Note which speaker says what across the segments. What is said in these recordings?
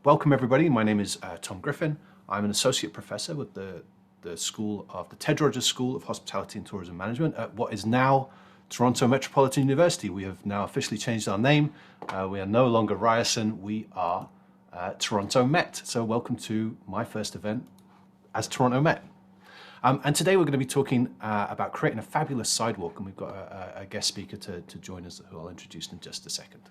Speaker 1: Welcome everybody. My name is Tom Griffin. I'm an associate professor with the Ted Rogers School of Hospitality and Tourism Management at what is now Toronto Metropolitan University. We have now officially changed our name. We are no longer Ryerson, we are Toronto Met. So welcome to my first event as Toronto Met. And today we're going to be talking about creating a fabulous sidewalk, and we've got a guest speaker to join us who I'll introduce in just a second.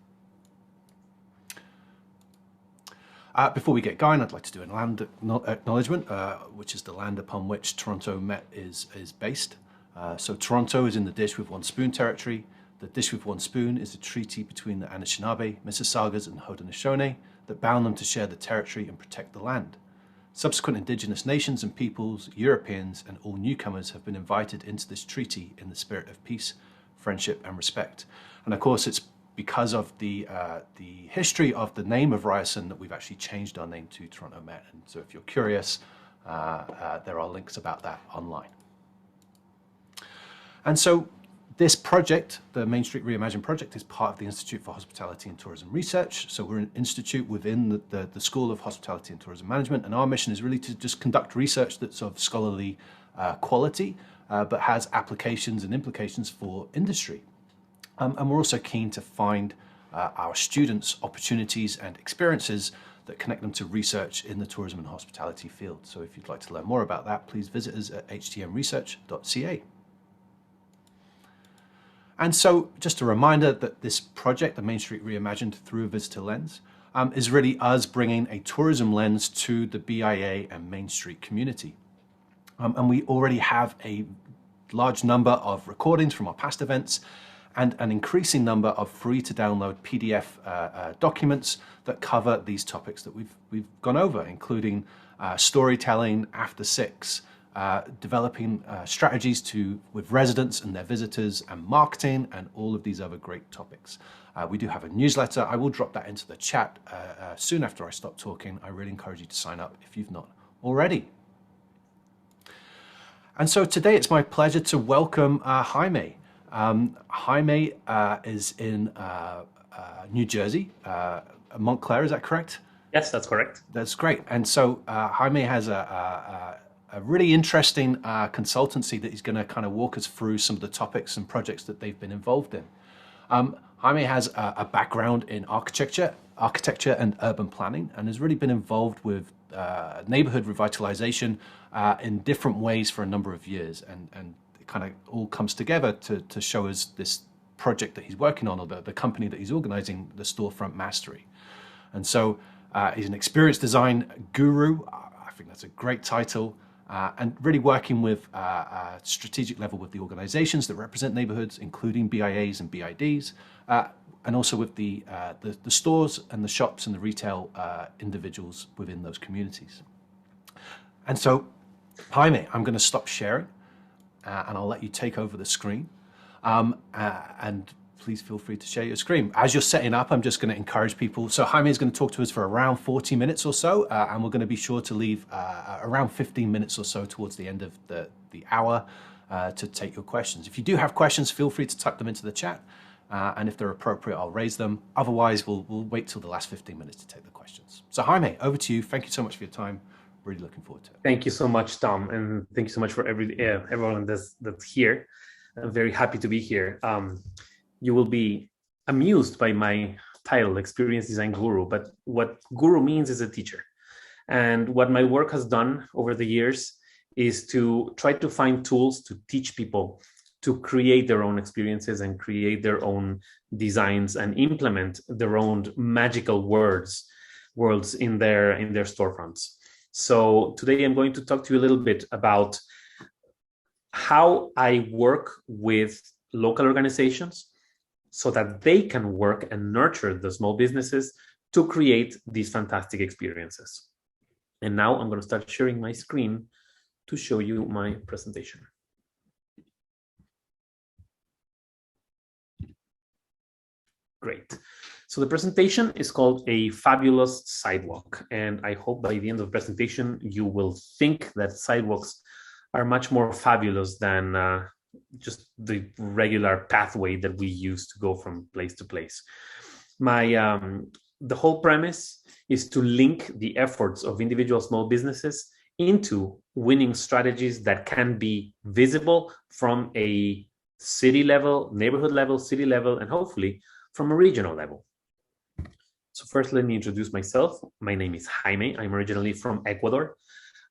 Speaker 1: Before we get going, I'd like to do a land acknowledgement, which is the land upon which Toronto Met is based. So Toronto is in the Dish with One Spoon territory. The Dish with One Spoon is a treaty between the Anishinaabe, Mississaugas and Haudenosaunee that bound them to share the territory and protect the land. Subsequent Indigenous nations and peoples, Europeans and all newcomers have been invited into this treaty in the spirit of peace, friendship and respect. And of course it's because of the history of the name of Ryerson that we've actually changed our name to Toronto Met. And so if you're curious, there are links about that online. And so this project, the Main Street Reimagined project, is part of the Institute for Hospitality and Tourism Research. So we're an institute within the School of Hospitality and Tourism Management, and our mission is really to just conduct research that's of scholarly quality, but has applications and implications for industry. And we're also keen to find our students opportunities and experiences that connect them to research in the tourism and hospitality field. So if you'd like to learn more about that, please visit us at htmresearch.ca. And so just a reminder that this project, the Main Street Reimagined through a visitor lens, is really us bringing a tourism lens to the BIA and Main Street community. And we already have a large number of recordings from our past events and an increasing number of free to download PDF documents that cover these topics that we've gone over, including storytelling, after six, developing strategies with residents and their visitors, and marketing, and all of these other great topics. We do have a newsletter. I will drop that into the chat soon after I stop talking. I really encourage you to sign up if you've not already. And so today it's my pleasure to welcome Jaime. Jaime is in New Jersey, Montclair, is that correct?
Speaker 2: Yes, that's correct.
Speaker 1: That's great. And so Jaime has a really interesting consultancy that he's going to kind of walk us through some of the topics and projects that they've been involved in. Jaime has a background in architecture and urban planning, and has really been involved with neighborhood revitalization in different ways for a number of years, and it kind of all comes together to show us this project that he's working on, or the company that he's organizing, the Storefront Mastery. And so he's an experience design guru. I think that's a great title. And really working with a strategic level with the organizations that represent neighborhoods, including BIAs and BIDs, and also with the stores and the shops and the retail individuals within those communities. And so, Jaime, I'm going to stop sharing and I'll let you take over the screen. And please feel free to share your screen. As you're setting up, I'm just going to encourage people. So Jaime is going to talk to us for around 40 minutes or so, and we're going to be sure to leave around 15 minutes or so towards the end of the hour to take your questions. If you do have questions, feel free to type them into the chat, and if they're appropriate, I'll raise them. Otherwise, we'll wait till the last 15 minutes to take the questions. So Jaime, over to you. Thank you so much for your time. Really looking forward to it.
Speaker 2: Thank you so much, Tom, and thank you so much for everyone that's here. I'm very happy to be here. You will be amused by my title, Experience Design Guru, but what guru means is a teacher. And what my work has done over the years is to try to find tools to teach people to create their own experiences and create their own designs and implement their own magical worlds in their storefronts. So today I'm going to talk to you a little bit about how I work with local organizations so that they can work and nurture the small businesses to create these fantastic experiences. And now I'm going to start sharing my screen to show you my presentation. Great. So the presentation is called A Fabulous Sidewalk. And I hope by the end of the presentation, you will think that sidewalks are much more fabulous than just the regular pathway that we use to go from place to place. My the whole premise is to link the efforts of individual small businesses into winning strategies that can be visible from a city level, neighborhood level, city level, and hopefully from a regional level. So first, let me introduce myself. My name is Jaime. I'm originally from Ecuador.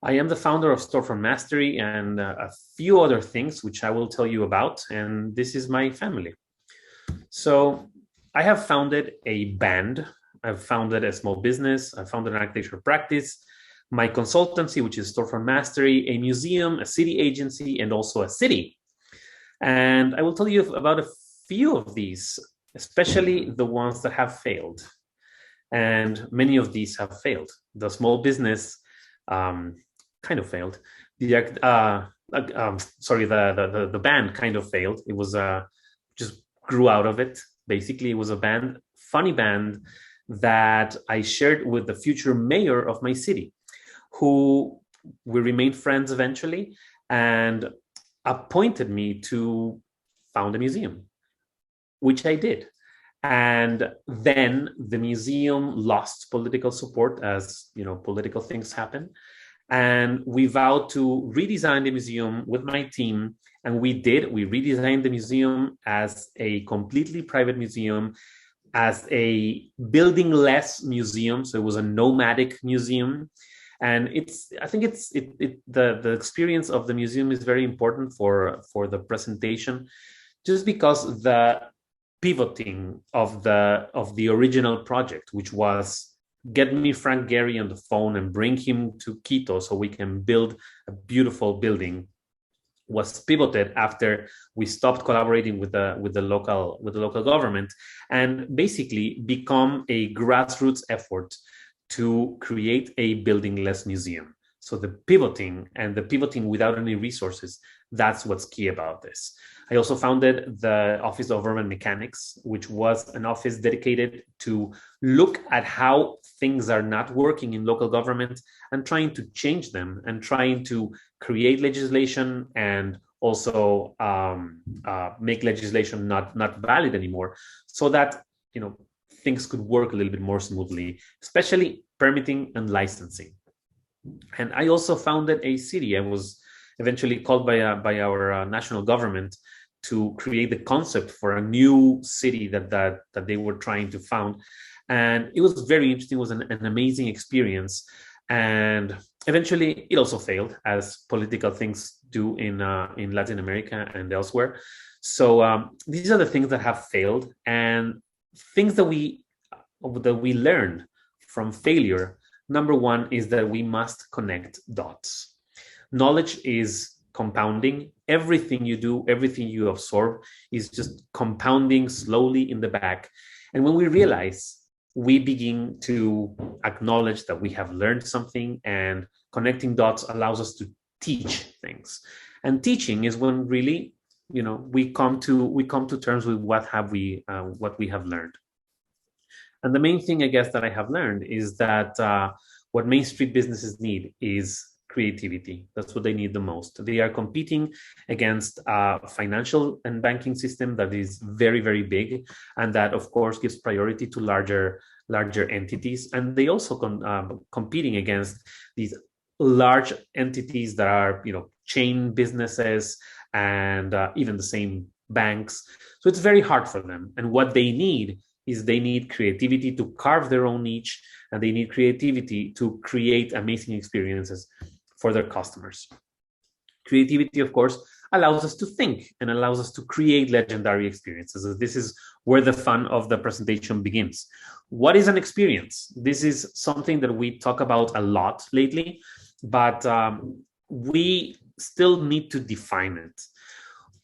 Speaker 2: I am the founder of Storefront Mastery and a few other things, which I will tell you about. And this is my family. So I have founded a band. I've founded a small business. I founded an architecture practice, my consultancy, which is Storefront Mastery, a museum, a city agency, and also a city. And I will tell you about a few of these, especially the ones that have failed. And many of these have failed. The small business kind of failed. The band kind of failed. It was just grew out of it. Basically, it was a funny band that I shared with the future mayor of my city, who we remained friends eventually and appointed me to found a museum, which I did. And then the museum lost political support, as you know, political things happen. And we vowed to redesign the museum with my team. And we did. We redesigned the museum as a completely private museum, as a building-less museum. So it was a nomadic museum. And I think the experience of the museum is very important for the presentation, just because the pivoting of the original project, which was get me Frank Gehry on the phone and bring him to Quito so we can build a beautiful building, was pivoted after we stopped collaborating with the local government, and basically become a grassroots effort to create a building-less museum. So the pivoting without any resources, that's what's key about this. I also founded the Office of Urban Mechanics, which was an office dedicated to look at how things are not working in local government and trying to change them and trying to create legislation and also make legislation not valid anymore, so that things could work a little bit more smoothly, especially permitting and licensing. And I also founded a city. I was eventually called by our national government to create the concept for a new city that they were trying to found. And it was very interesting. It was an amazing experience. And eventually it also failed, as political things do in Latin America and elsewhere. So these are the things that have failed, and things that we learned from failure. Number one is that we must connect dots. Knowledge is compounding. Everything you do, everything you absorb is just compounding slowly in the back. And when we realize, we begin to acknowledge that we have learned something, and connecting dots allows us to teach things. And teaching is when really, we come to terms with what we have learned. And the main thing, I guess, that I have learned is that what Main Street businesses need is creativity. That's what they need the most. They are competing against a financial and banking system that is very, very big, and that, of course, gives priority to larger entities. And they also competing against these large entities that are, chain businesses and even the same banks. So it's very hard for them. And what they need is they need creativity to carve their own niche, and they need creativity to create amazing experiences for their customers. Creativity, of course, allows us to think and allows us to create legendary experiences. This is where the fun of the presentation begins. What is an experience? This is something that we talk about a lot lately, but we still need to define it.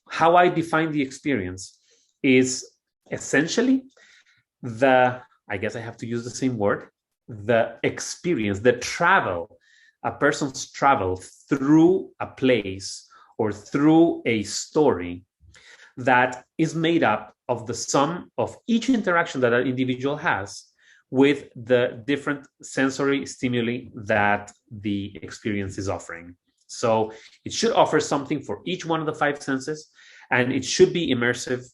Speaker 2: How I define the experience is essentially I guess I have to use the same word, the experience, the travel, a person's travel through a place or through a story that is made up of the sum of each interaction that an individual has with the different sensory stimuli that the experience is offering. So it should offer something for each one of the five senses, and it should be immersive.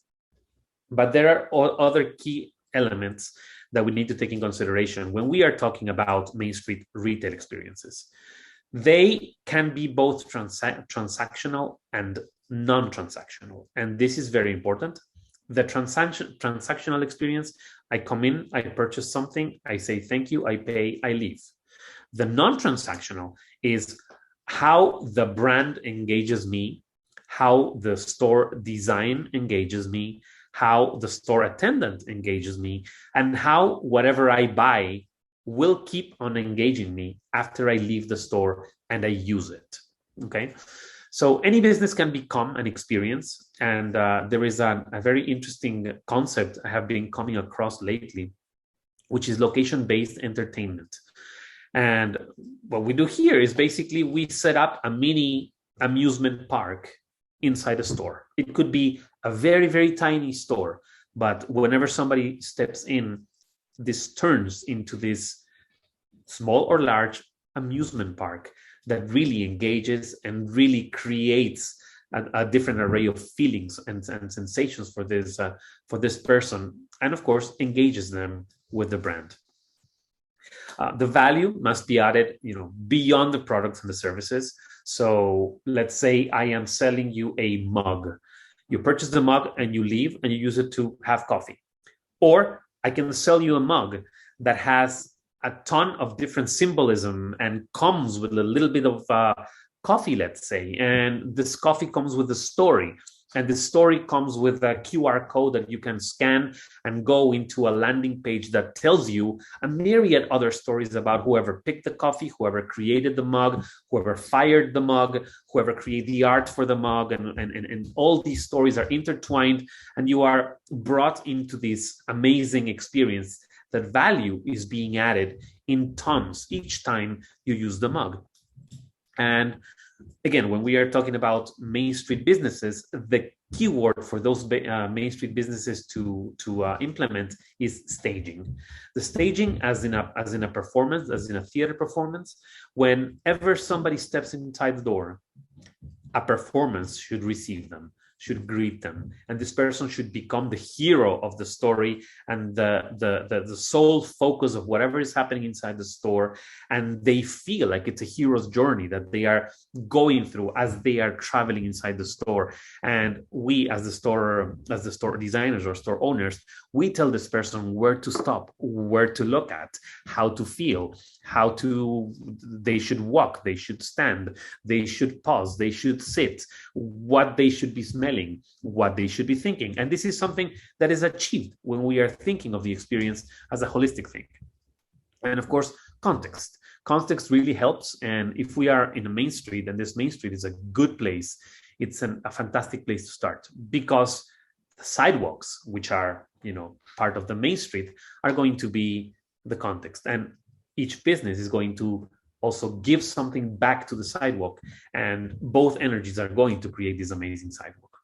Speaker 2: But there are other key elements that we need to take in consideration when we are talking about Main Street retail experiences. They can be both transactional and non-transactional, and this is very important. The transactional experience, I come in, I purchase something, I say thank you, I pay, I leave. The non-transactional is how the brand engages me, how the store design engages me, how the store attendant engages me, and how whatever I buy will keep on engaging me after I leave the store and I use it. Okay. So any business can become an experience. And there is a very interesting concept I have been coming across lately, which is location-based entertainment. And what we do here is basically we set up a mini amusement park inside a store. It could be a very, very tiny store, but whenever somebody steps in, this turns into this small or large amusement park that really engages and really creates a different array of feelings and sensations for this person, and of course engages them with the brand. The value must be added, beyond the products and the services. So let's say I am selling you a mug. You purchase the mug and you leave and you use it to have coffee. Or I can sell you a mug that has a ton of different symbolism and comes with a little bit of coffee, let's say. And this coffee comes with a story. And the story comes with a QR code that you can scan and go into a landing page that tells you a myriad other stories about whoever picked the coffee, whoever created the mug, whoever fired the mug, whoever created the art for the mug. And all these stories are intertwined, and you are brought into this amazing experience that value is being added in tons each time you use the mug. And again, when we are talking about Main Street businesses, the keyword for those Main Street businesses to implement is staging. The staging, as in a performance, as in a theater performance, whenever somebody steps inside the door, a performance should receive them, should greet them, and this person should become the hero of the story and the sole focus of whatever is happening inside the store, and they feel like it's a hero's journey that they are going through as they are traveling inside the store. And we, as the store designers or store owners, we tell this person where to stop, where to look at, how to feel, they should walk, they should stand, they should pause, they should sit, what they should be smelling, what they should be thinking. And this is something that is achieved when we are thinking of the experience as a holistic thing. And of course, context really helps. And if we are in a Main Street, and this Main Street is a good place, it's a fantastic place to start, because the sidewalks, which are part of the Main Street, are going to be the context, and each business is going to also give something back to the sidewalk, and both energies are going to create this amazing sidewalk.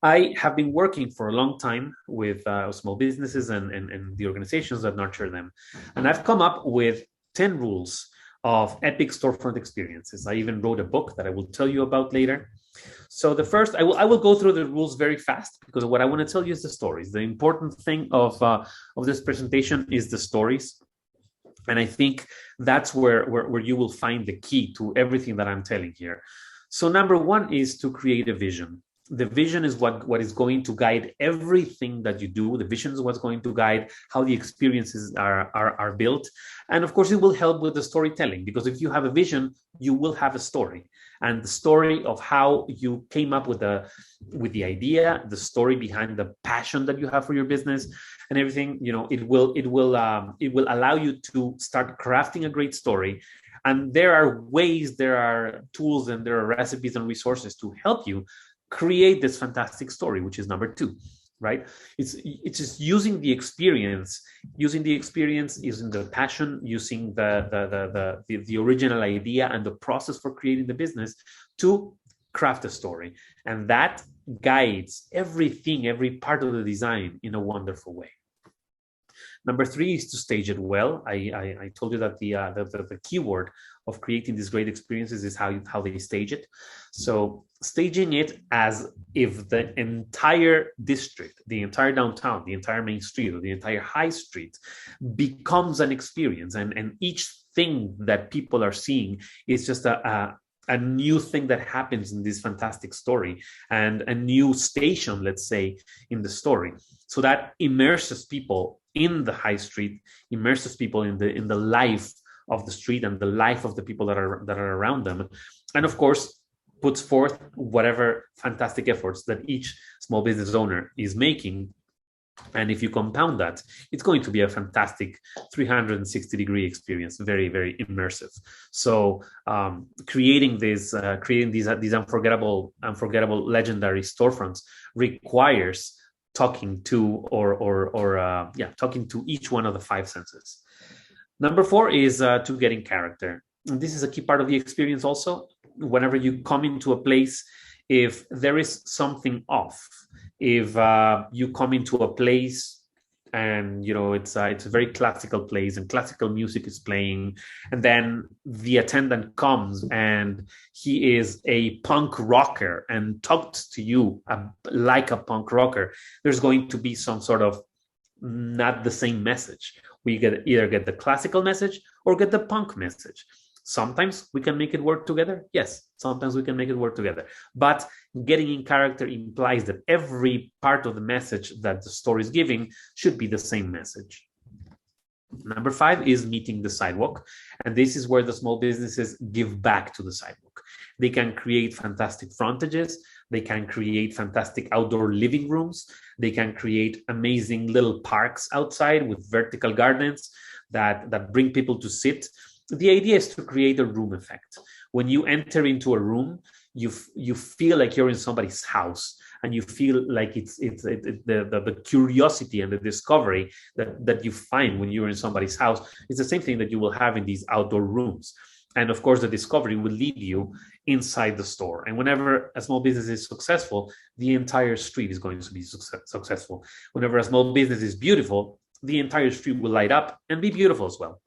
Speaker 2: I have been working for a long time with small businesses and the organizations that nurture them, and I've come up with 10 rules of epic storefront experiences. I even wrote a book that I will tell you about later. So the first, I will go through the rules very fast, because what I want to tell you is the stories. The important thing of this presentation is the stories. And I think that's where you will find the key to everything that I'm telling here. So number one is to create a vision. The vision is what is going to guide everything that you do. The vision is what's going to guide how the experiences are built. And of course, it will help with the storytelling, because if you have a vision, you will have a story. And the story of how you came up with the idea, the story behind the passion that you have for your business and everything, it will allow you to start crafting a great story. And there are ways, there are tools, and there are recipes and resources to help you create this fantastic story, which is number two, right? It's just using the experience, using the passion, using the original idea and the process for creating the business to craft a story. And that guides everything, every part of the design in a wonderful way. Number three is to stage it well. I told you that the keyword of creating these great experiences is how they stage it. So staging it as if the entire district, the entire downtown, the entire main street, or the entire high street becomes an experience, and each thing that people are seeing is just a new thing that happens in this fantastic story, and a new station, let's say, in the story. So that immerses people in the high street, immerses people in the life of the street and the life of the people that are around them, and of course puts forth whatever fantastic efforts that each small business owner is making. And if you compound that, it's going to be a fantastic 360-degree experience, very, very immersive. So creating these unforgettable, legendary storefronts requires talking to talking to each one of the five senses. Number four is to get in character. And this is a key part of the experience also. Whenever you come into a place, if there is something off, if you come into a place and it's a very classical place and classical music is playing, and then the attendant comes and he is a punk rocker and talks to you like a punk rocker, there's going to be some sort of not the same message. We either get the classical message or get the punk message. Sometimes we can make it work together. Yes, sometimes we can make it work together. But getting in character implies that every part of the message that the story is giving should be the same message. Number five is meeting the sidewalk. And this is where the small businesses give back to the sidewalk. They can create fantastic frontages. They can create fantastic outdoor living rooms. They can create amazing little parks outside with vertical gardens that bring people to sit. The idea is to create a room effect. When you enter into a room, you feel like you're in somebody's house, and you feel like it's the curiosity and the discovery that you find when you're in somebody's house. It's the same thing that you will have in these outdoor rooms. And of course, the discovery will lead you inside the store. And whenever a small business is successful, the entire street is going to be successful. Whenever a small business is beautiful, the entire street will light up and be beautiful as well.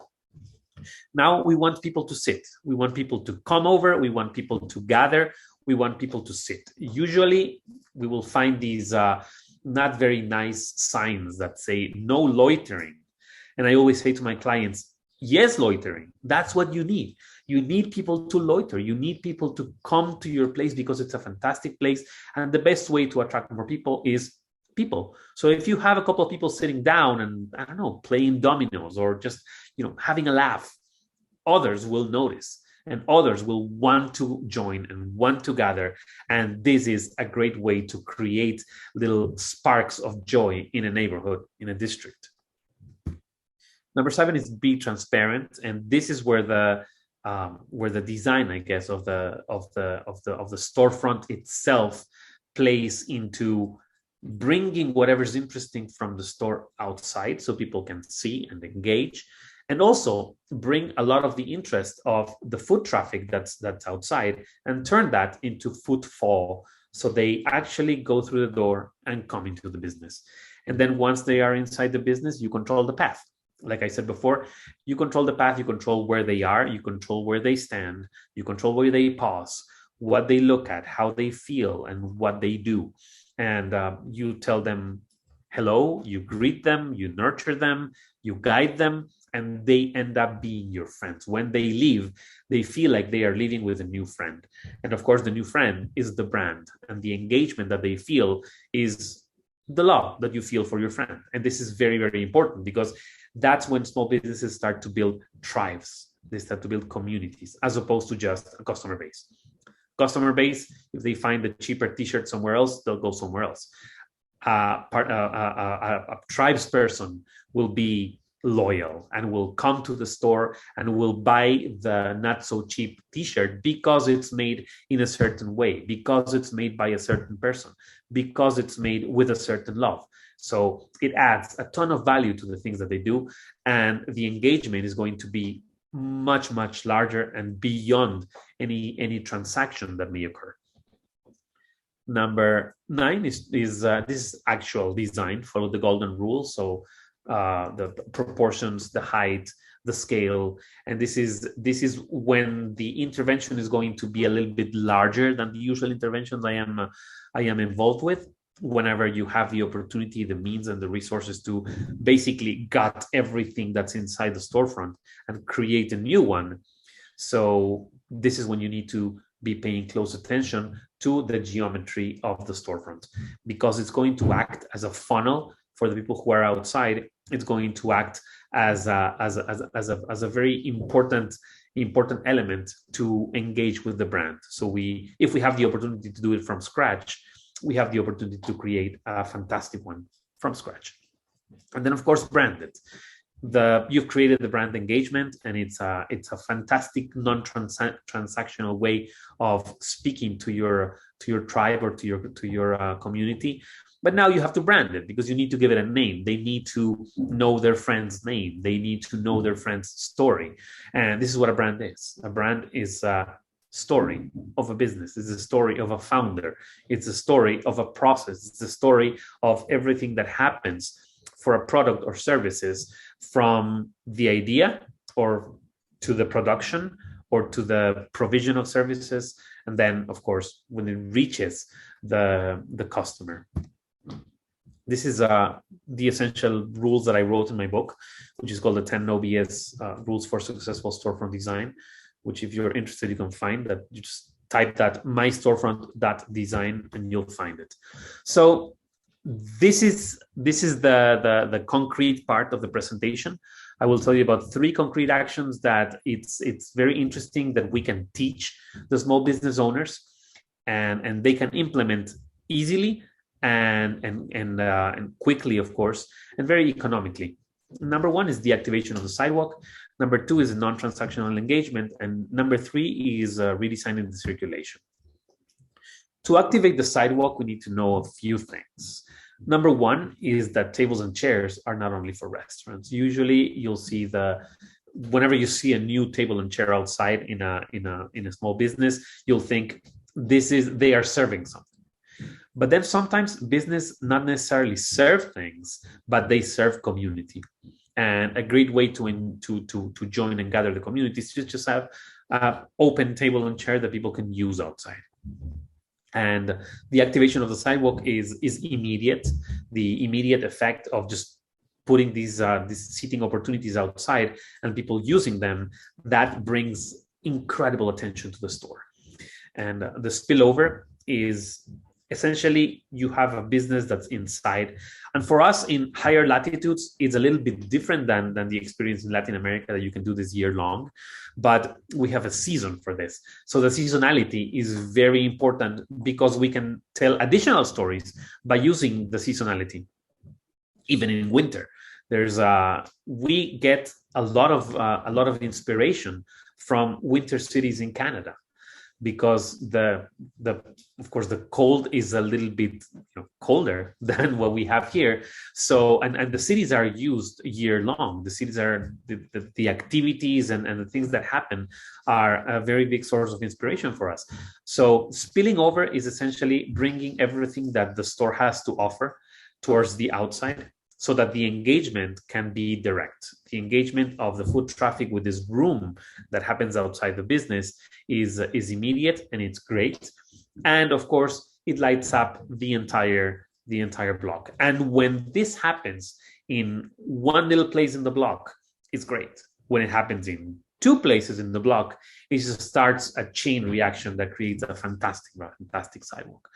Speaker 2: Now we want people to sit. We want people to come over. We want people to gather. We want people to sit. Usually we will find these not very nice signs that say no loitering. And I always say to my clients, yes, loitering. That's what you need. You need people to loiter. You need people to come to your place because it's a fantastic place. And the best way to attract more people is people. So if you have a couple of people sitting down and, I don't know, playing dominoes or just having a laugh, others will notice and others will want to join and want to gather. And this is a great way to create little sparks of joy in a neighborhood, in a district. Number seven is be transparent, and this is where the design, I guess, of the storefront itself plays into bringing whatever's interesting from the store outside so people can see and engage, and also bring a lot of the interest of the foot traffic that's outside and turn that into footfall, so they actually go through the door and come into the business. And then once they are inside the business, you control the path. Like I said before, you control the path, you control where they are, you control where they stand, you control where they pause, what they look at, how they feel, and what they do. And you tell them hello, you greet them, you nurture them, you guide them, and they end up being your friends. When they leave, they feel like they are leaving with a new friend. And of course, the new friend is the brand, and the engagement that they feel is the love that you feel for your friend. And this is very, very important, because that's when small businesses start to build tribes. They start to build communities, as opposed to just a customer base. Customer base, if they find a cheaper t-shirt somewhere else, they'll go somewhere else. A tribes person will be loyal and will come to the store and will buy the not so cheap t-shirt because it's made in a certain way, because it's made by a certain person, because it's made with a certain love. So it adds a ton of value to the things that they do, and the engagement is going to be much, much larger and beyond any transaction that may occur. Number 9 is this actual design. Follow the golden rule. So the proportions, the height, the scale, and this is when the intervention is going to be a little bit larger than the usual interventions I am involved with. Whenever you have the opportunity, the means, and the resources to basically gut everything that's inside the storefront and create a new one. So this is when you need to be paying close attention to the geometry of the storefront, because it's going to act as a funnel for the people who are outside. It's going to act as a very important element to engage with the brand. So if we have the opportunity to do it from scratch, we have the opportunity to create a fantastic one from scratch. And then, of course, brand it. You've created the brand engagement, and it's a fantastic non-transactional way of speaking to your tribe or to your community. But now you have to brand it, because you need to give it a name. They need to know their friend's name. They need to know their friend's story. And this is what a brand is. A brand is a story of a business. It's a story of a founder. It's a story of a process. It's a story of everything that happens for a product or services, from the idea or to the production or to the provision of services. And then, of course, when it reaches the customer. This is the essential rules that I wrote in my book, which is called the 10 No BS Rules for Successful Storefront Design, which, if you're interested, you can find that. You just type that mystorefront.design and you'll find it. So this is the concrete part of the presentation. I will tell you about 3 concrete actions that it's very interesting that we can teach the small business owners, and they can implement easily and quickly, of course, and very economically. Number 1 is the activation of the sidewalk. Number 2 is non-transactional engagement, and number 3 is redesigning the circulation. To activate the sidewalk, we need to know a few things. Number 1 is that tables and chairs are not only for restaurants. Usually, you'll see whenever you see a new table and chair outside in a small business, you'll think they are serving something. But then sometimes business not necessarily serve things, but they serve community. And a great way to join and gather the community is to just have an open table and chair that people can use outside. And the activation of the sidewalk is immediate. The immediate effect of just putting these seating opportunities outside and people using them, that brings incredible attention to the store. And the spillover is essentially you have a business that's inside. And for us in higher latitudes, it's a little bit different than the experience in Latin America that you can do this year long, but we have a season for this. So the seasonality is very important, because we can tell additional stories by using the seasonality. Even in winter, we get a lot of inspiration from winter cities in Canada, because of course the cold is a little bit colder than what we have here. So and the cities are used year long. The cities are the activities and the things that happen are a very big source of inspiration for us. So spilling over is essentially bringing everything that the store has to offer towards the outside, so that the engagement can be direct. The engagement of the foot traffic with this room that happens outside the business is immediate, and it's great. And of course, it lights up the entire block. And when this happens in one little place in the block, it's great. When it happens in 2 places in the block, it just starts a chain reaction that creates a fantastic sidewalk.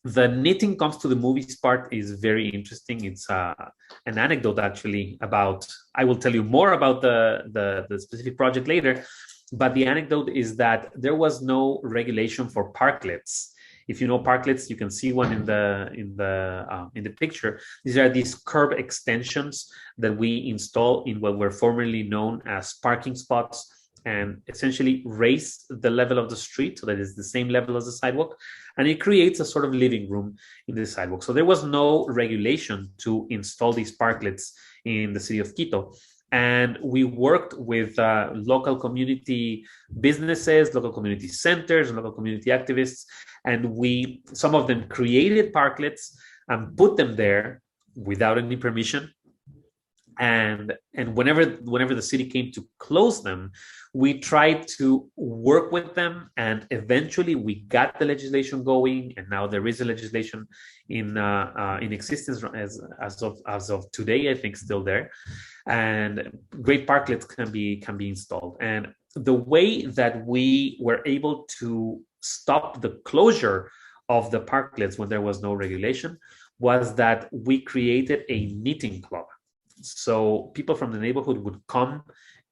Speaker 2: The knitting comes to the movies part is very interesting. It's an anecdote actually about, I will tell you more about the specific project later, but the anecdote is that there was no regulation for parklets. If you know parklets, you can see one in the picture. These are these curb extensions that we install in what were formerly known as parking spots, and essentially raise the level of the street so that it's the same level as the sidewalk. And it creates a sort of living room in the sidewalk. So there was no regulation to install these parklets in the city of Quito. And we worked with local community businesses, local community centers, local community activists. And some of them created parklets and put them there without any permission. And whenever the city came to close them, we tried to work with them, and eventually we got the legislation going, and now there is a legislation in existence as of today, I think, still there, and great parklets can be installed. And the way that we were able to stop the closure of the parklets when there was no regulation was that we created a knitting club. So people from the neighborhood would come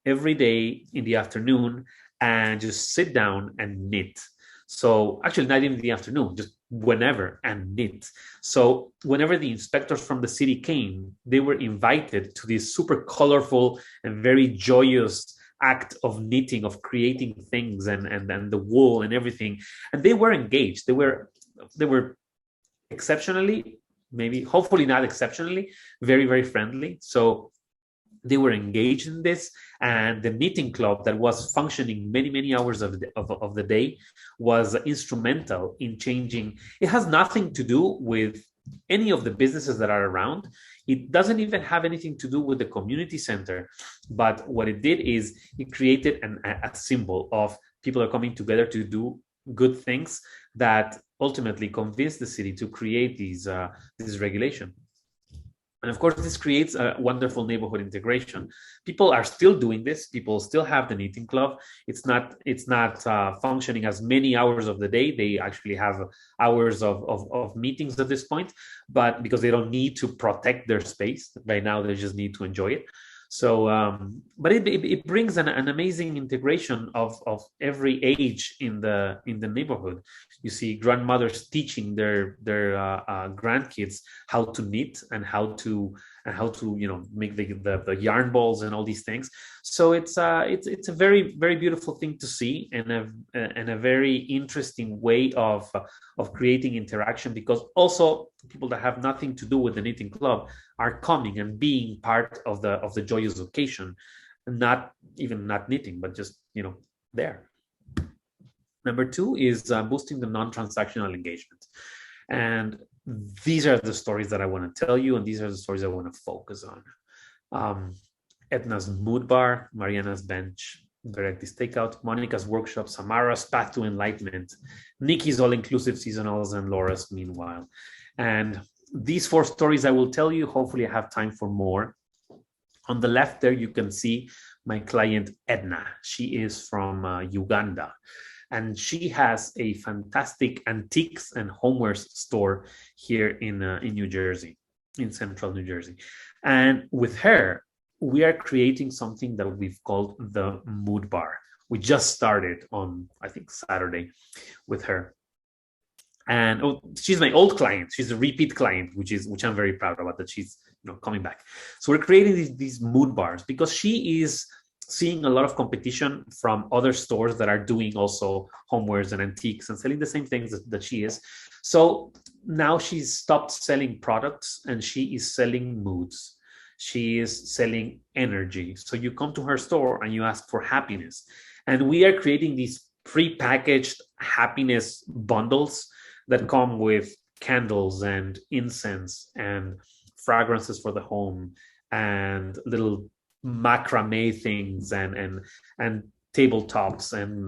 Speaker 2: every day in the afternoon and just sit down and knit. So actually not even in the afternoon, just whenever, and knit. So whenever the inspectors from the city came, they were invited to this super colorful and very joyous act of knitting, of creating things, and the wool and everything. And they were engaged. They were exceptionally, maybe hopefully not exceptionally, very, very friendly. So they were engaged in this, and the knitting club that was functioning many hours of the day was instrumental in changing. It has nothing to do with any of the businesses that are around. It doesn't even have anything to do with the community center, but what it did is it created a symbol of people are coming together to do good things that ultimately convinced the city to create this regulation. And of course, this creates a wonderful neighborhood integration. People are still doing this. People still have the knitting club. It's not functioning as many hours of the day. They actually have hours of meetings at this point, but because they don't need to protect their space right now, they just need to enjoy it. So, but it brings an amazing integration of every age in the neighborhood. You see grandmothers teaching their grandkids how to knit and how to make the yarn balls and all these things. So it's a very, very beautiful thing to see, and a very interesting way of creating interaction, because also people that have nothing to do with the knitting club are coming and being part of the joyous occasion, not knitting, but just there. Number two is boosting the non-transactional engagement. And these are the stories that I want to tell you, and these are the stories I want to focus on. Edna's Mood Bar, Mariana's Bench, Directis Takeout, Monica's Workshop, Samara's Path to Enlightenment, Nikki's All-Inclusive Seasonals, and Laura's Meanwhile. And these 4 stories I will tell you. Hopefully I have time for more. On the left there, you can see my client Edna. She is from Uganda, and she has a fantastic antiques and homewares store here in New Jersey, in central New Jersey. And with her, we are creating something that we've called the Mood Bar. We just started on, I think, Saturday with her. And she's my old client. She's a repeat client, which I'm very proud about, that she's coming back. So we're creating these mood bars because she is seeing a lot of competition from other stores that are doing also homewares and antiques and selling the same things that she is. So now she's stopped selling products and she is selling moods. She is selling energy. So you come to her store and you ask for happiness. And we are creating these pre-packaged happiness bundles that come with candles and incense and fragrances for the home and little macrame things and tabletops and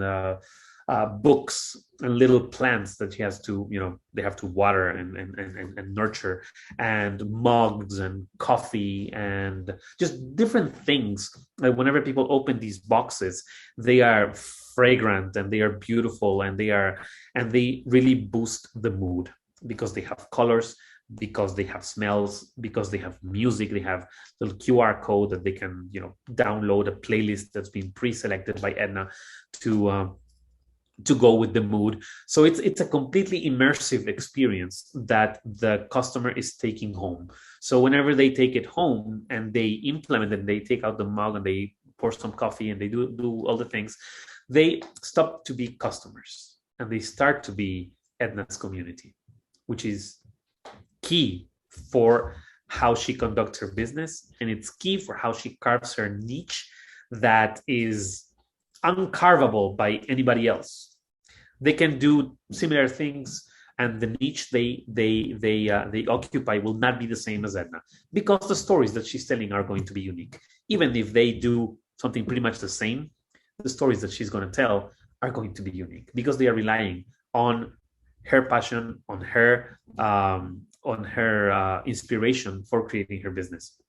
Speaker 2: books and little plants that she has to, they have to water and nurture, and mugs and coffee and just different things. Like whenever people open these boxes, they are fragrant and they are beautiful and they really boost the mood because they have colors, because they have smells, because they have music. They have little QR code that they can, download a playlist that's been pre-selected by Edna to go with the mood. So it's a completely immersive experience that the customer is taking home. So whenever they take it home and they implement it, they take out the mug and they pour some coffee and they do all the things, they stop to be customers and they start to be Edna's community, which is key for how she conducts her business, and it's key for how she carves her niche that is uncarvable by anybody else. They can do similar things and the niche they occupy will not be the same as Edna, because the stories that she's telling are going to be unique. Even if they do something pretty much the same, the stories that she's going to tell are going to be unique because they are relying on her passion, on her inspiration for creating her business.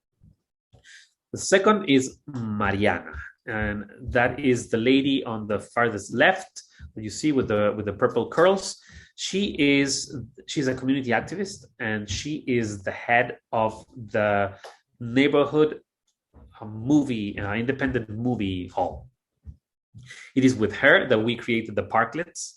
Speaker 2: The second is Mariana, and that is the lady on the farthest left that you see with the purple curls. She's a community activist, and she is the head of the neighborhood independent movie hall. It is with her that we created the parklets,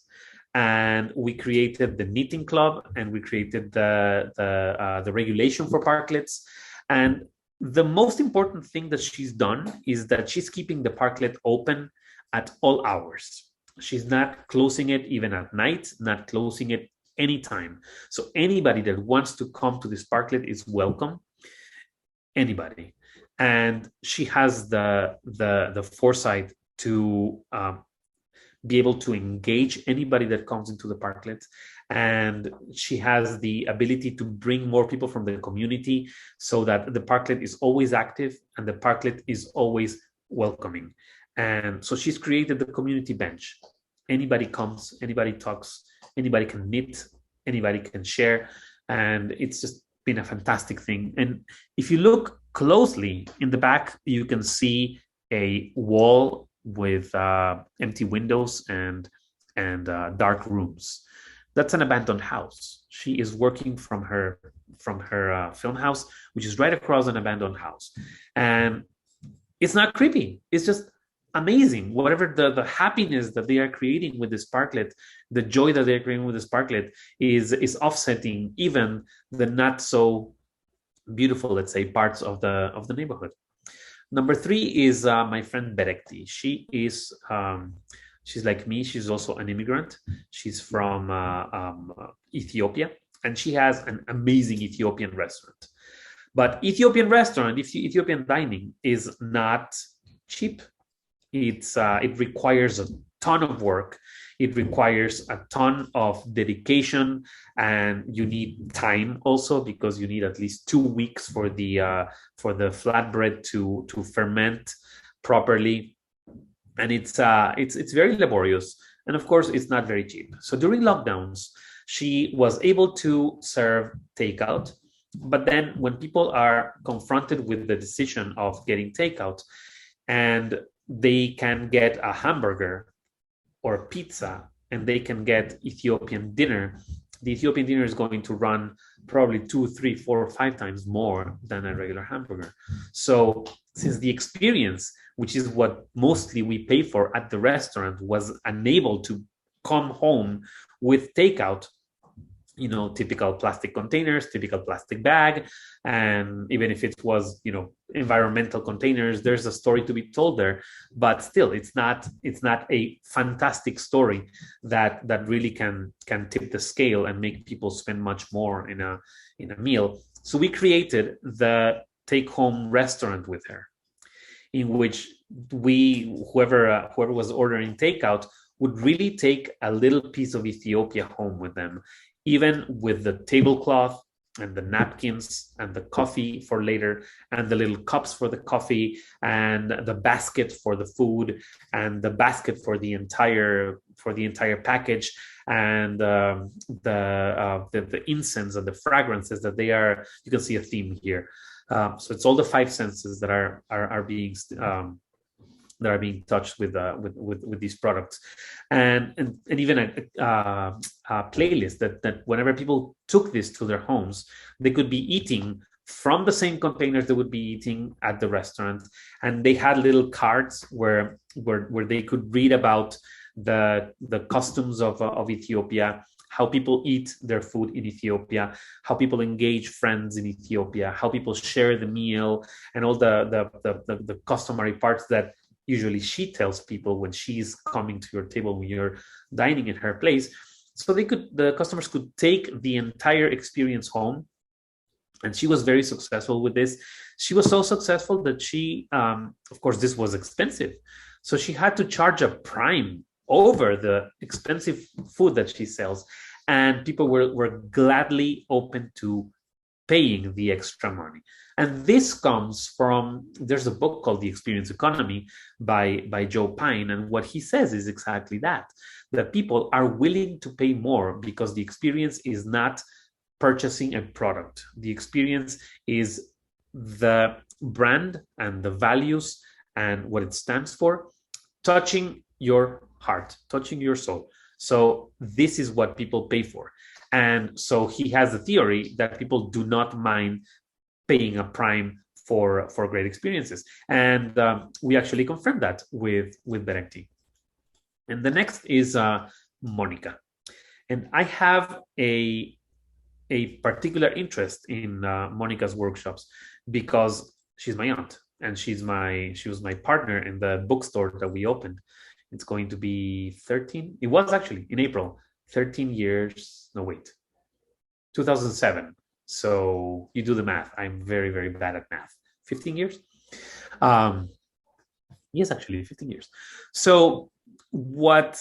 Speaker 2: and we created the knitting club, and we created the regulation for parklets. And the most important thing that she's done is that she's keeping the parklet open at all hours. She's not closing it even at night, not closing it anytime. So anybody that wants to come to this parklet is welcome. Anybody. And she has the foresight to be able to engage anybody that comes into the parklet. And she has the ability to bring more people from the community so that the parklet is always active and the parklet is always welcoming. And so she's created the community bench. Anybody comes, anybody talks, anybody can knit, anybody can share. And it's just been a fantastic thing. And if you look closely in the back, you can see a wall with empty windows and dark rooms. That's an abandoned house. She is working from her film house, which is right across an abandoned house. And it's not creepy. It's just amazing. Whatever the happiness that they are creating with this parklet, the joy that they're creating with this parklet is offsetting even the not so beautiful, let's say, parts of the neighborhood. Number 3 is my friend Berekti. She is she's like me. She's also an immigrant. She's from Ethiopia, and she has an amazing Ethiopian restaurant. But Ethiopian dining is not cheap. It requires a ton of work. It requires a ton of dedication, and you need time also, because you need at least 2 weeks for the flatbread to ferment properly, and it's very laborious, and of course it's not very cheap. So during lockdowns, she was able to serve takeout, but then when people are confronted with the decision of getting takeout, and they can get a hamburger or a pizza, and they can get Ethiopian dinner, the Ethiopian dinner is going to run probably 2, 3, 4, or 5 times more than a regular hamburger. So since the experience, which is what mostly we pay for at the restaurant, was unable to come home with takeout, typical plastic containers, typical plastic bag, and even if it was, environmental containers, there's a story to be told there. But still, it's not a fantastic story that really can tip the scale and make people spend much more in a meal. So we created the take-home restaurant with her, in which whoever was ordering takeout would really take a little piece of Ethiopia home with them, even with the tablecloth and the napkins and the coffee for later, and the little cups for the coffee, and the basket for the food, and the basket for the entire package, and the incense and the fragrances that you can see a theme here. So it's all the 5 senses that are being touched with these products, and even a playlist that whenever people took this to their homes, they could be eating from the same containers they would be eating at the restaurant, and they had little cards where they could read about the customs of Ethiopia, how people eat their food in Ethiopia, how people engage friends in Ethiopia, how people share the meal, and all the customary parts that usually she tells people when she's coming to your table when you're dining in her place. So the customers could take the entire experience home. And she was very successful with this. She was so successful that she, of course, this was expensive. So she had to charge a prime over the expensive food that she sells. and people were gladly open to paying the extra money. And this comes from, there's a book called The Experience Economy by Joe Pine. And what he says is exactly that people are willing to pay more because the experience is not purchasing a product. The experience is the brand and the values and what it stands for, touching your heart, touching your soul. So this is what people pay for. And so he has a theory that people do not mind paying a prime for great experiences. And we actually confirmed that with Berenti. And the next is Monica. And I have a particular interest in Monica's workshops because she's my aunt and she was my partner in the bookstore that we opened. It's going to be 13. It was actually in April, 13 years. No, wait, 2007. So you do the math. I'm very, very bad at math. 15 years? Yes, actually 15 years. So what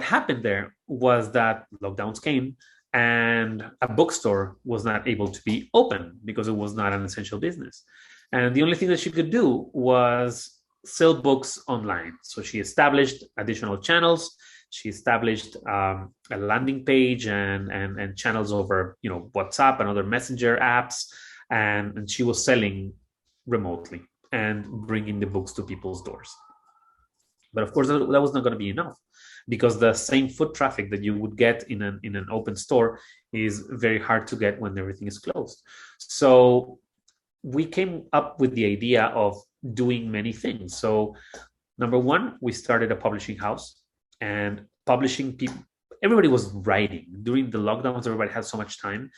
Speaker 2: happened there was that lockdowns came and a bookstore was not able to be open because it was not an essential business. And the only thing that she could do was sell books online. So she established additional channels. She established a landing page and channels over, WhatsApp and other messenger apps. And she was selling remotely and bringing the books to people's doors. But of course, that was not going to be enough because the same foot traffic that you would get in an open store is very hard to get when everything is closed. So we came up with the idea of doing many things. So number one, we started a publishing house and publishing people. Everybody was writing during the lockdowns. Everybody had so much time.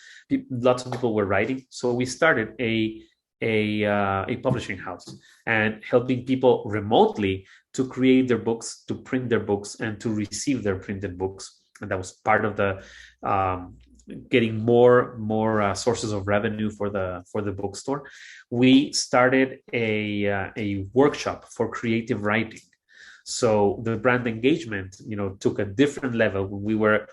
Speaker 2: Lots of people were writing. So we started a publishing house and helping people remotely to create their books, to print their books, and to receive their printed books. And that was part of the getting more sources of revenue for the bookstore. We started a workshop for creative writing. So the brand engagement, took a different level when we were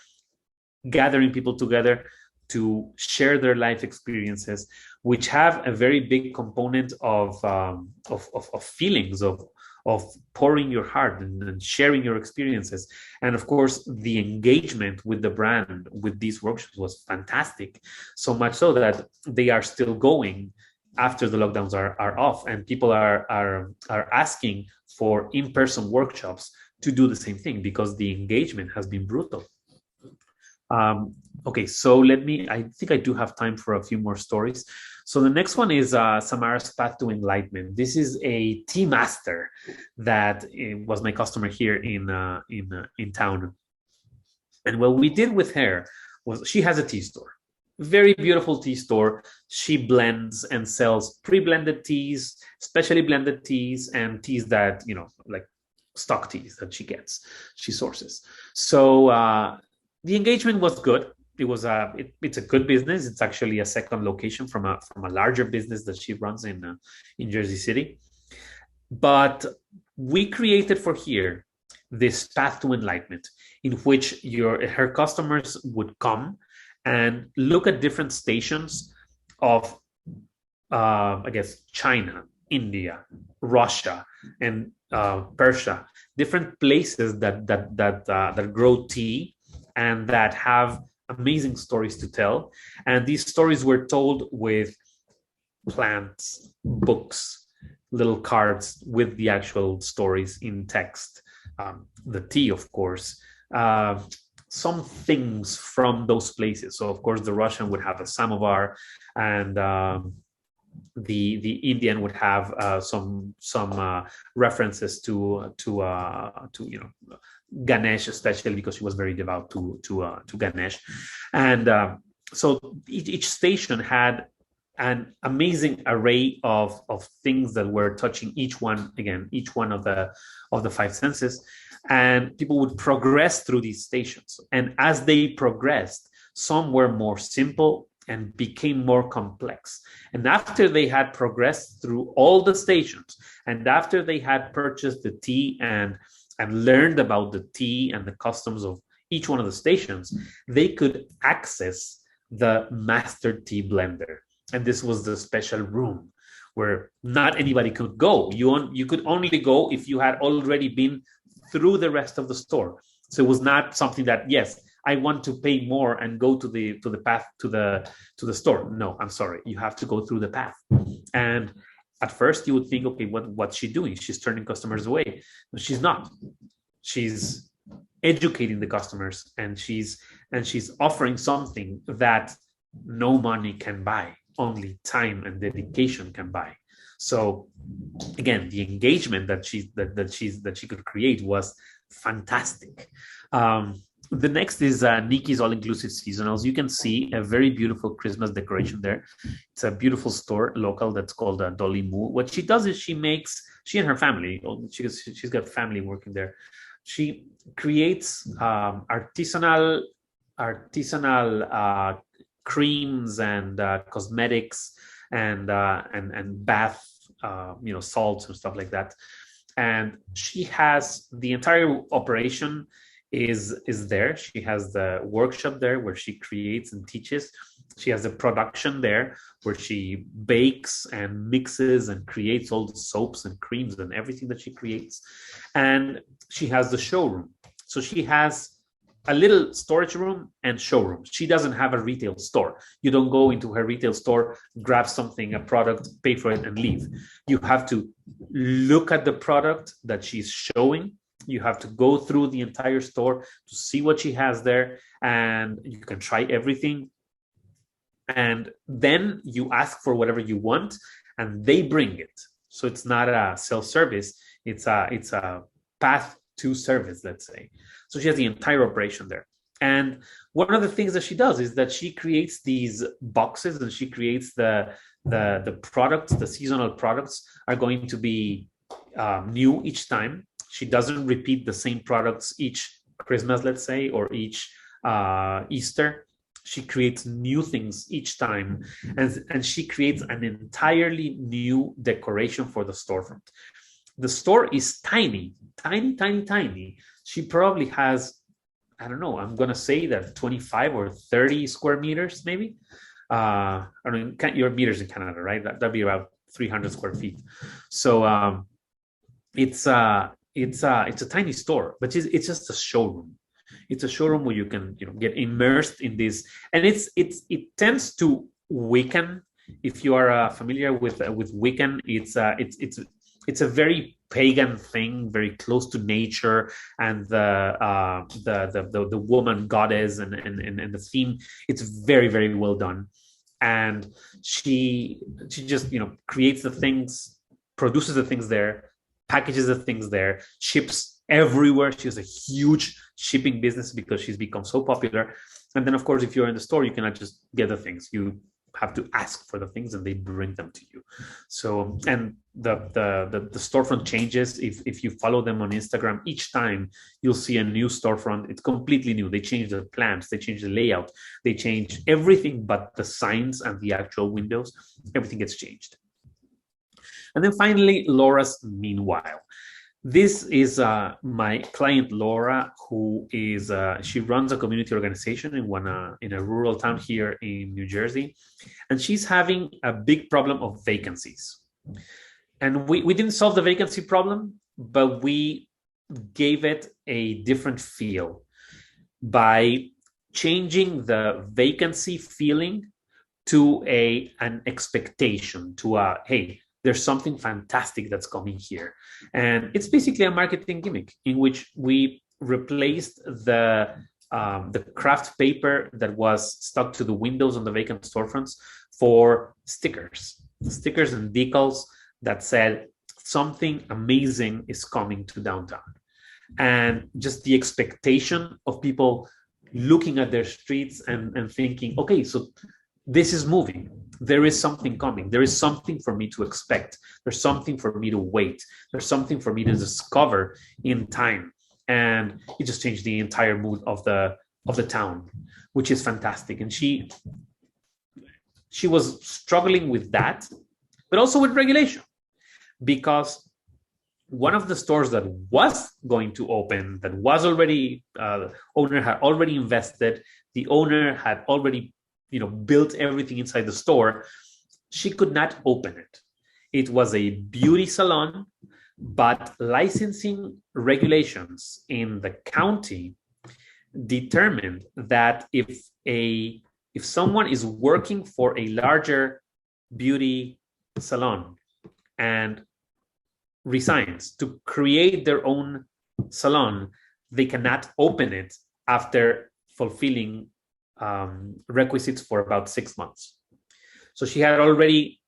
Speaker 2: gathering people together to share their life experiences, which have a very big component of feelings, of pouring your heart and sharing your experiences. And of course, the engagement with the brand with these workshops was fantastic. So much so that they are still going after the lockdowns are off, and people are asking for in-person workshops to do the same thing because the engagement has been brutal. Okay, so I think I do have time for a few more stories. So the next one is Samara's Path to Enlightenment. This is a tea master that was my customer here in town. And what we did with her was she has a tea store, very beautiful tea store. She blends and sells pre-blended teas, specially blended teas, and teas that, like stock teas that she sources. So the engagement was good. It was it's a good business. It's actually a second location from a larger business that she runs in Jersey City. But we created for here this path to enlightenment, in which her customers would come and look at different stations of, I guess, China, India, Russia, and Persia, different places that grow tea and that have amazing stories to tell. And these stories were told with plants, books, little cards with the actual stories in text. The tea, of course, some things from those places. So, of course, the Russian would have a samovar, and the Indian would have some references to Ganesh, especially because she was very devout to Ganesh. And so each station had an amazing array of things that were touching each one of the five senses. And people would progress through these stations. And as they progressed, some were more simple and became more complex. And after they had progressed through all the stations, and after they had purchased the tea and learned about the tea and the customs of each one of the stations, they could access the master tea blender. And this was the special room where not anybody could go. You could only go if you had already been through the rest of the store. So it was not something that, yes, I want to pay more and go to the path to the store. No, I'm sorry. You have to go through the path. And at first you would think, okay, what's she doing? She's turning customers away. No, she's not. She's educating the customers, and she's offering something that no money can buy. Only time and dedication can buy. So again, the engagement that she could create was fantastic. The next is Nikki's All-Inclusive Seasonals. You can see a very beautiful Christmas decoration there. It's a beautiful store, local, that's called Dolly Moo. What she does is she and her family, she's got family working there. She creates artisanal creams and cosmetics and bath, salts and stuff like that. And she has the entire operation is there. She has the workshop there where she creates and teaches. She has a production there where she bakes and mixes and creates all the soaps and creams and everything that she creates. And she has the showroom. So she has a little storage room and showroom. She doesn't have a retail store. You don't go into her retail store, grab something, a product, pay for it, and leave. You have to look at the product that she's showing. You have to go through the entire store to see what she has there, and you can try everything. And then you ask for whatever you want, and they bring it. So it's not a self-service. It's a path to service, let's say. So she has the entire operation there. And one of the things that she does is that she creates these boxes, and she creates the products. The seasonal products are going to be new each time. She doesn't repeat the same products each Christmas, let's say, or each Easter. She creates new things each time, and she creates an entirely new decoration for the storefront. The store is tiny. She probably has, I don't know, I'm going to say that 25 or 30 square meters, maybe. I mean, your meters in Canada, right? That'd be about 300 square feet. So it's a tiny store, but it's just a showroom. It's a showroom where you can, get immersed in this, and it tends to Wiccan. If you are familiar with Wiccan, it's a very pagan thing, very close to nature, and the woman goddess and the theme. It's very, very well done, and she just creates the things, produces the things there, packages the things there, ships everywhere. She has a huge shipping business because she's become so popular. And then, of course, if you're in the store, you cannot just get the things. You have to ask for the things, and they bring them to you. So, and the storefront changes. If you follow them on Instagram, each time you'll see a new storefront. It's completely new. They change the plans, they change the layout, they change everything but the signs and the actual windows. Everything gets changed. And then finally, Laura's Meanwhile. This is my client Laura, who is she runs a community organization in a rural town here in New Jersey, and she's having a big problem of vacancies. And we didn't solve the vacancy problem, but we gave it a different feel by changing the vacancy feeling to an expectation, to a hey, there's something fantastic that's coming here. And it's basically a marketing gimmick in which we replaced the craft paper that was stuck to the windows on the vacant storefronts for stickers and decals that said something amazing is coming to downtown. And just the expectation of people looking at their streets and thinking, okay, so this is moving. There is something coming. There is something for me to expect. There's something for me to wait. There's something for me to discover in time. And it just changed the entire mood of the town, which is fantastic. And she was struggling with that, but also with regulation, because one of the stores that was going to open, that was already owner had already invested, the owner had already built everything inside the store, she could not open it. It was a beauty salon, but licensing regulations in the county determined that if someone is working for a larger beauty salon and resigns to create their own salon, they cannot open it after fulfilling requisites for about 6 months. So she had already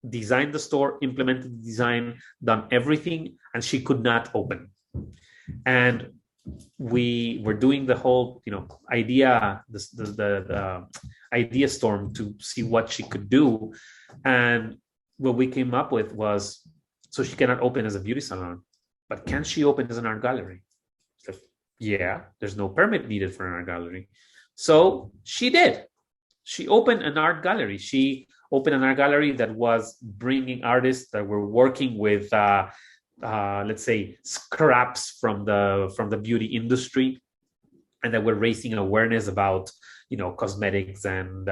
Speaker 2: designed the store, implemented the design, done everything, and she could not open. And we were doing the whole, idea, the idea storm to see what she could do. And what we came up with was, so she cannot open as a beauty salon, but can she open as an art gallery? Like, yeah, there's no permit needed for an art gallery. So she did. She opened an art gallery. She opened an art gallery that was bringing artists that were working with, let's say, scraps from the beauty industry, and that were raising awareness about cosmetics and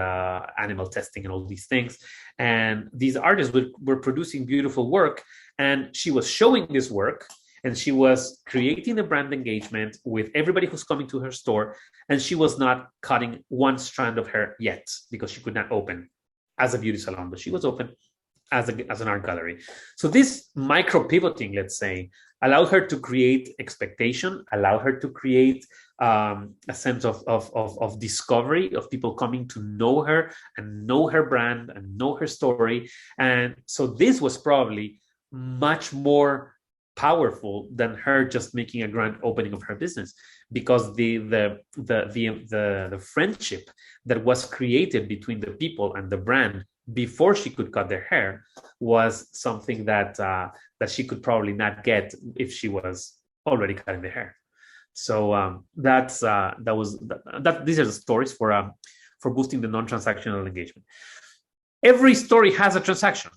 Speaker 2: animal testing and all these things. And these artists were producing beautiful work, and she was showing this work, and she was creating the brand engagement with everybody who's coming to her store, and she was not cutting one strand of hair yet because she could not open as a beauty salon, but she was open as an art gallery. So this micro pivoting, let's say, allowed her to create expectation, allowed her to create a sense of discovery, of people coming to know her and know her brand and know her story. And so this was probably much more powerful than her just making a grand opening of her business, because the friendship that was created between the people and the brand before she could cut their hair was something that she could probably not get if she was already cutting the hair. So these are the stories for boosting the non-transactional engagement. Every story has a transaction.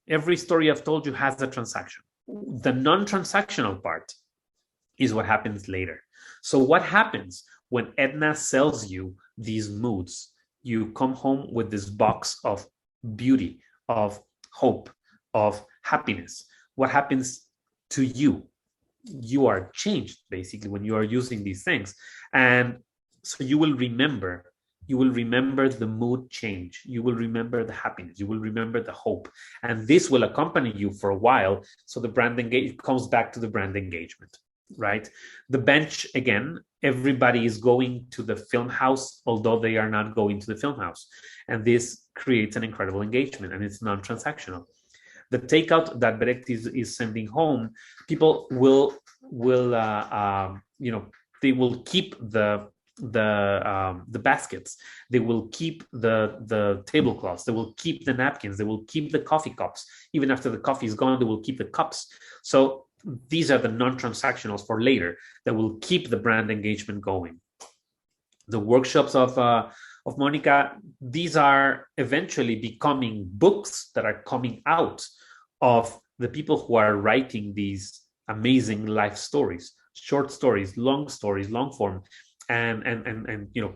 Speaker 2: Every story I've told you has a transaction. The non-transactional part is what happens later. So what happens when Edna sells you these moods? You come home with this box of beauty, of hope, of happiness. What happens to you? You are changed, basically, when you are using these things. And so you will remember the mood change. You will remember the happiness. You will remember the hope. And this will accompany you for a while. So the brand engagement comes back to the brand engagement, right? The bench, again, everybody is going to the film house, although they are not going to the film house. And this creates an incredible engagement, and it's non-transactional. The takeout that Brecht is sending home, people will they will keep the baskets, they will keep the tablecloths, they will keep the napkins, they will keep the coffee cups. Even after the coffee is gone, they will keep the cups. So these are the non-transactionals for later that will keep the brand engagement going. The workshops of Monica, these are eventually becoming books that are coming out of the people who are writing these amazing life stories, short stories, long form, and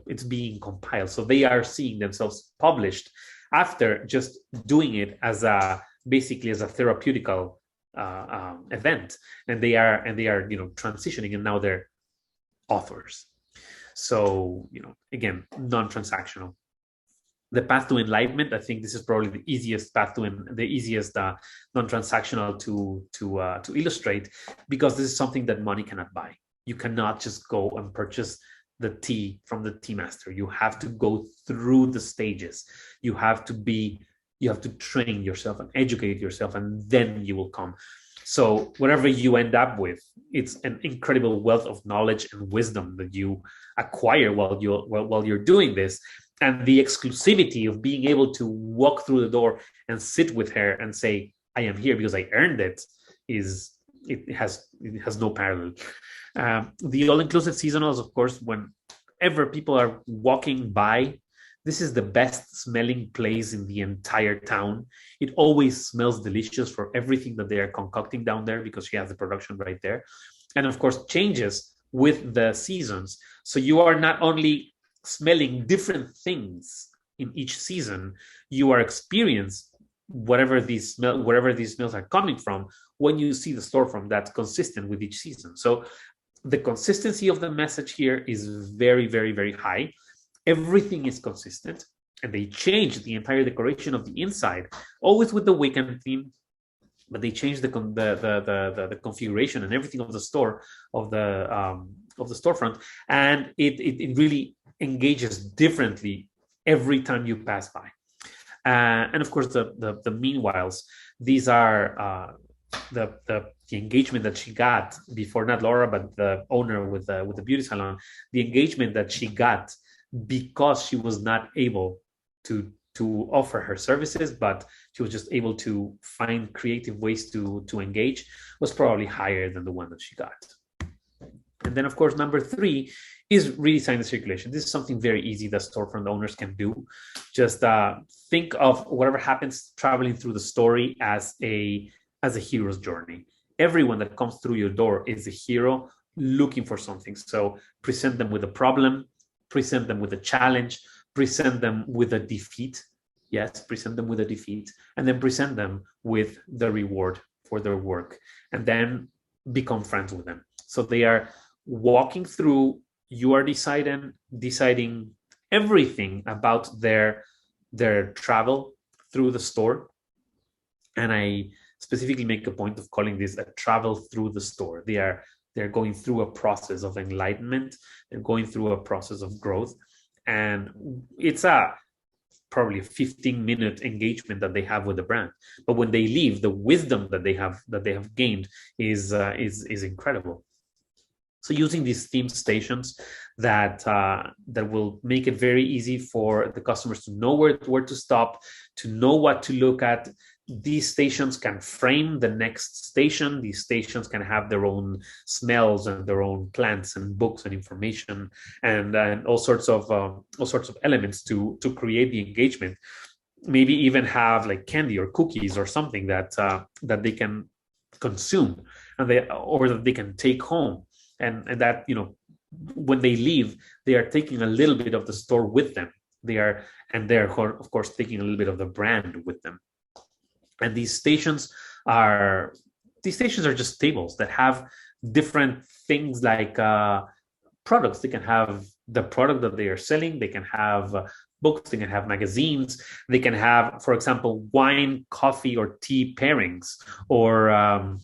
Speaker 2: it's being compiled. So they are seeing themselves published after just doing it as basically as a therapeutical event, and they are transitioning, and now they're authors. So again, non-transactional. The path to enlightenment, I think this is probably the easiest path to non-transactional to illustrate, because this is something that money cannot buy. You cannot just go and purchase the tea from the tea master. You have to go through the stages. You have to train yourself and educate yourself, and then you will come. So whatever you end up with, it's an incredible wealth of knowledge and wisdom that you acquire while you're doing this. And the exclusivity of being able to walk through the door and sit with her and say, I am here because I earned it, it has no parallel. The all-inclusive seasonals, of course, whenever people are walking by This is the best smelling place in the entire town. It always smells delicious for everything that they are concocting down there because she has the production right there. And of course, changes with the seasons. So you are not only smelling different things in each season, you are experiencing wherever these smells are coming from when you see the storefront that's consistent with each season. So the consistency of the message here is very, very, very high. Everything is consistent, and they change the entire decoration of the inside, always with the weekend theme, but they change the configuration and everything of the store of the storefront, and it really engages differently every time you pass by. And of course, the meanwhiles, these are the engagement that she got before, not Laura, but the owner with the beauty salon, the engagement that she got because she was not able to offer her services, but she was just able to find creative ways to engage, was probably higher than the one that she got. And then, of course, number 3 is redesign the circulation. This is something very easy that storefront owners can do. Just think of whatever happens traveling through the story as a hero's journey. Everyone that comes through your door is a hero looking for something. So present them with a problem, present them with a challenge, present them with a defeat. Yes, present them with a defeat, and then present them with the reward for their work, and then become friends with them. So they are walking through, you are deciding everything about their travel through the store. And I specifically make a point of calling this a travel through the store. They're going through a process of enlightenment. They're going through a process of growth. And it's probably a 15-minute engagement that they have with the brand. But when they leave, the wisdom that they have gained is incredible. So using these theme stations that will make it very easy for the customers to know where to stop, to know what to look at. These stations can frame the next station. These stations can have their own smells and their own plants and books and information and all sorts of elements to create the engagement. Maybe even have like candy or cookies or something that they can consume or that they can take home, and that, you know, when they leave, they are taking a little bit of the store with them. They're of course taking a little bit of the brand with them. And these stations are just tables that have different things like products. They can have the product that they are selling. They can have books. They can have magazines. They can have, for example, wine, coffee, or tea pairings, or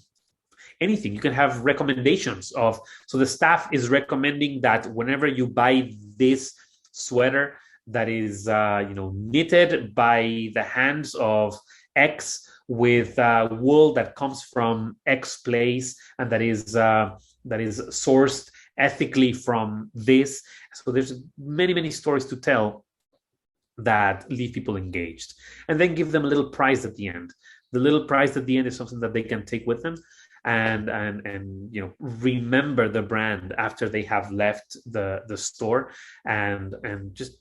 Speaker 2: anything. You can have recommendations of. So the staff is recommending that whenever you buy this sweater that is knitted by the hands of X with wool that comes from X place and that is sourced ethically from this. So there's many stories to tell that leave people engaged, and then give them a little prize at the end. The little prize at the end is something that they can take with them and remember the brand after they have left the store, and just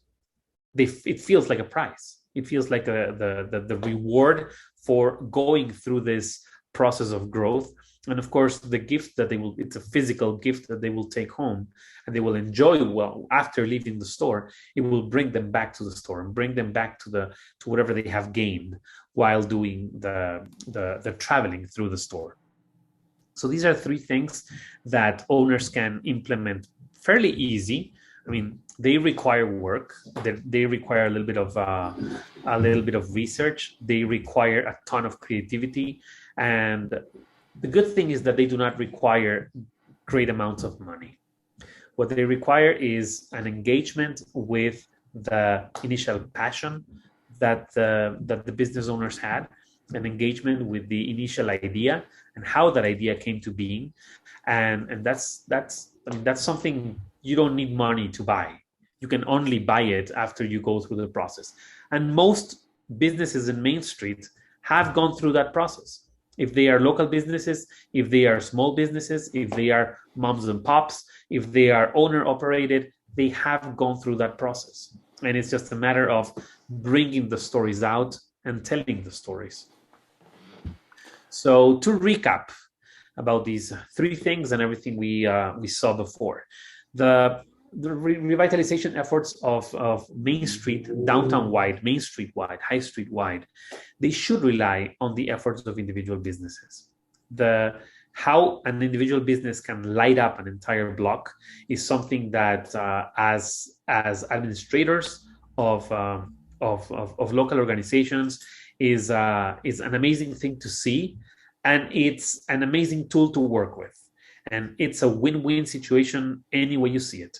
Speaker 2: it feels like a prize. It feels like the reward for going through this process of growth. And of course, the gift that it's a physical gift that they will take home and they will enjoy well after leaving the store. It will bring them back to the store and bring them back to whatever they have gained while doing the traveling through the store. So these are 3 things that owners can implement fairly easy. I mean, they require work. They require a little bit of research. They require a ton of creativity, and the good thing is that they do not require great amounts of money. What they require is an engagement with the initial passion that the business owners had, an engagement with the initial idea and how that idea came to being, and that's something you don't need money to buy. You can only buy it after you go through the process. And most businesses in Main Street have gone through that process. If they are local businesses, if they are small businesses, if they are moms and pops, if they are owner operated, they have gone through that process. And it's just a matter of bringing the stories out and telling the stories. So to recap about these three things and everything we saw before, the revitalization efforts of Main Street, downtown wide, Main Street wide, High Street wide, they should rely on the efforts of individual businesses. How an individual business can light up an entire block is something that, as administrators of local organizations, is an amazing thing to see, and it's an amazing tool to work with, and it's a win-win situation any way you see it.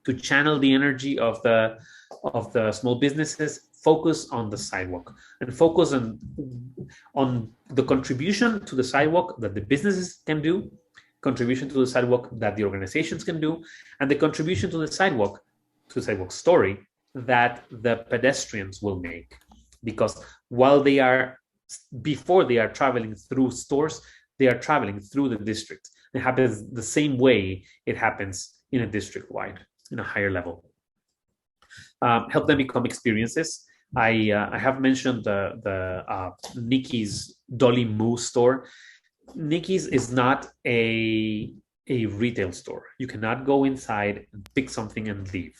Speaker 2: To channel the energy of the small businesses, focus on the sidewalk and focus on the contribution to the sidewalk that the businesses can do, contribution to the sidewalk that the organizations can do, and the contribution to the sidewalk story that the pedestrians will make. Because before they are traveling through stores, they are traveling through the district. It happens the same way it happens in a district wide, in a higher level. Help them become experiences. I have mentioned the Nikki's Dolly Moo store. Nikki's is not a retail store. You cannot go inside and pick something and leave.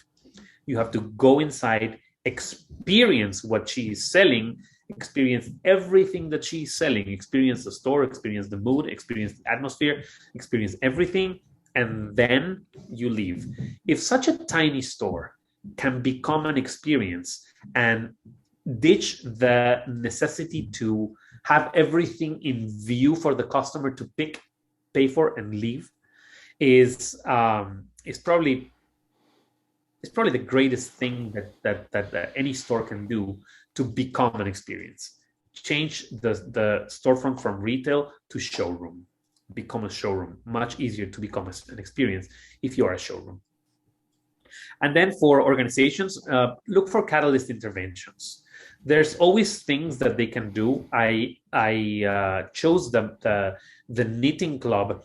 Speaker 2: You have to go inside, experience what she is selling, experience everything that she's selling, experience the store, experience the mood, experience the atmosphere, experience everything, and then you leave. If such a tiny store can become an experience and ditch the necessity to have everything in view for the customer to pick, pay for, and leave, is probably the greatest thing that any store can do to become an experience. Change the storefront from retail to showroom. Become a showroom. Much easier to become an experience if you are a showroom. And then for organizations, look for catalyst interventions. There's always things that they can do. I chose the knitting club